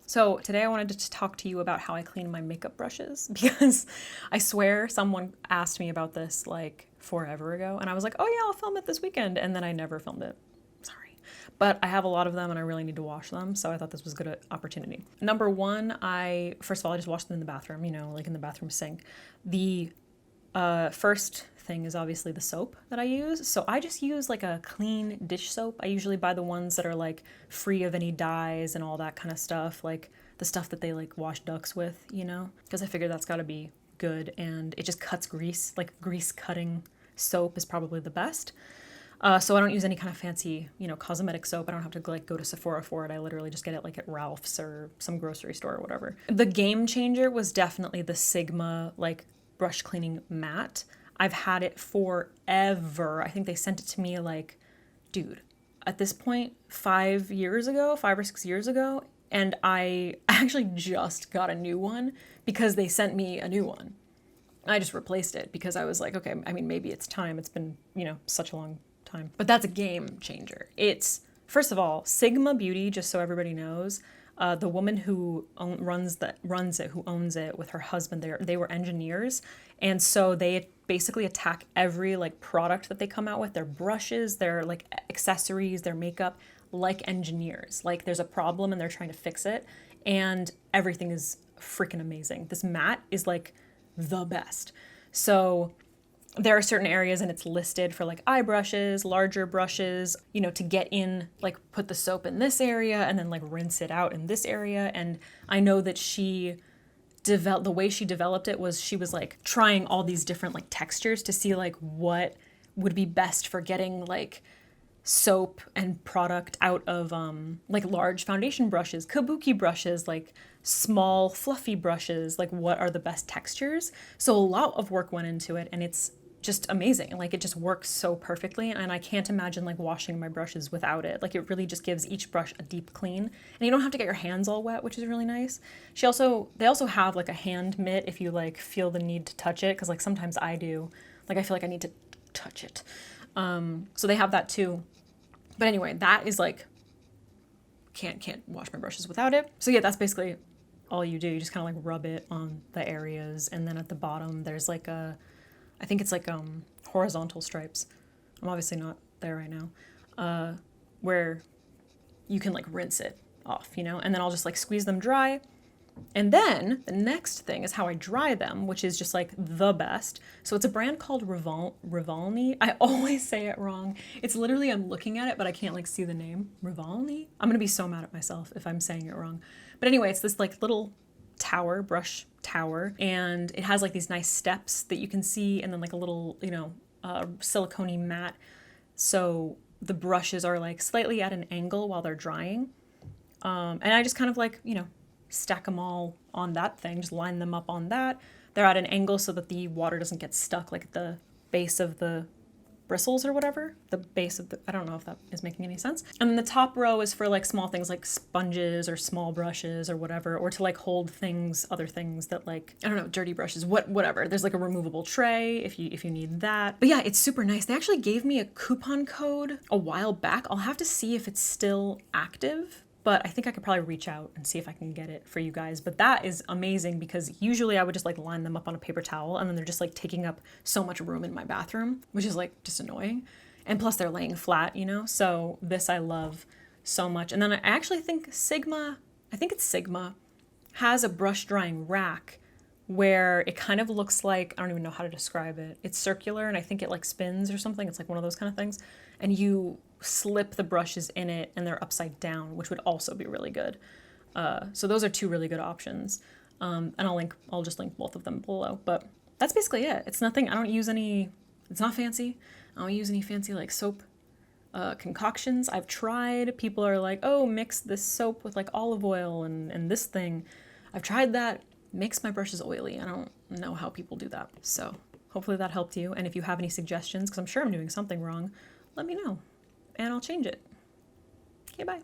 So today I wanted to talk to you about how I clean my makeup brushes because I swear someone asked me about this like forever ago and I was like, oh yeah, I'll film it this weekend, and then I never filmed it. Sorry. But I have a lot of them and I really need to wash them, so I thought this was a good opportunity. Number one, first of all, I just washed them in the bathroom, like in the bathroom sink. The first thing is obviously the soap that I use. So I just use like a clean dish soap. I usually buy the ones that are like free of any dyes and all that kind of stuff, like the stuff that they like wash ducks with, because I figure that's got to be good, and it just cuts grease. Like grease cutting soap is probably the best. So I don't use any kind of fancy, cosmetic soap. I don't have to like go to Sephora for it. I literally just get it like at Ralph's or some grocery store or whatever. The game changer was definitely the Sigma like brush cleaning mat. I've had it forever. I think they sent it to me like, dude, at this point, 5 or 6 years ago, and I actually just got a new one because they sent me a new one. I just replaced it because I was like, okay, I mean, maybe it's time. It's been, such a long time. But that's a game changer. It's, first of all, Sigma Beauty, just so everybody knows, the woman who runs it, who owns it with her husband, they were engineers, and so they basically attack every like product that they come out with, their brushes, their like accessories, their makeup, like engineers. Like there's a problem and they're trying to fix it, and everything is freaking amazing. This mat is like the best. So there are certain areas, and it's listed for like eye brushes, larger brushes, to get in, like put the soap in this area and then like rinse it out in this area. And I know that the way she developed it was she was like trying all these different like textures to see like what would be best for getting like soap and product out of like large foundation brushes, kabuki brushes, like small fluffy brushes, like what are the best textures. So a lot of work went into it, and it's just amazing. Like it just works so perfectly, and I can't imagine like washing my brushes without it. Like it really just gives each brush a deep clean, and you don't have to get your hands all wet, which is really nice. They also have like a hand mitt if you like feel the need to touch it, because like sometimes I do, like I feel like I need to touch it. So they have that too. But anyway, that is like can't wash my brushes without it. So yeah, that's basically all you do. You just kind of like rub it on the areas, and then at the bottom there's like I think it's like horizontal stripes. I'm obviously not there right now, where you can like rinse it off, and then I'll just like squeeze them dry. And then the next thing is how I dry them, which is just like the best. So it's a brand called Rivalni. I always say it wrong. It's literally, I'm looking at it, but I can't like see the name. Rivalni? I'm gonna be so mad at myself if I'm saying it wrong. But anyway, it's this like little brush tower, and it has like these nice steps that you can see, and then like a little, silicone mat. So the brushes are like slightly at an angle while they're drying. And I just kind of like, stack them all on that thing, just line them up on that. They're at an angle so that the water doesn't get stuck like at the base of the bristles or whatever, I don't know if that is making any sense. And then the top row is for like small things like sponges or small brushes or whatever, or to like hold other things that like, I don't know, dirty brushes, whatever. There's like a removable tray if you need that. But yeah, it's super nice. They actually gave me a coupon code a while back. I'll have to see if it's still active, but I think I could probably reach out and see if I can get it for you guys. But that is amazing, because usually I would just like line them up on a paper towel, and then they're just like taking up so much room in my bathroom, which is like just annoying. And plus they're laying flat, so this I love so much. And then I actually think Sigma has a brush drying rack where it kind of looks like, I don't even know how to describe it. It's circular, and I think it like spins or something. It's like one of those kind of things. And you slip the brushes in it, and they're upside down, which would also be really good. So those are two really good options. And I'll just link both of them below. But that's basically it. It's nothing, it's not fancy. I don't use any fancy like soap concoctions. I've tried. People are like, oh, mix this soap with like olive oil and this thing. I've tried that. Makes my brushes oily. I don't know how people do that. So hopefully that helped you. And if you have any suggestions, because I'm sure I'm doing something wrong, let me know and I'll change it. Okay, bye.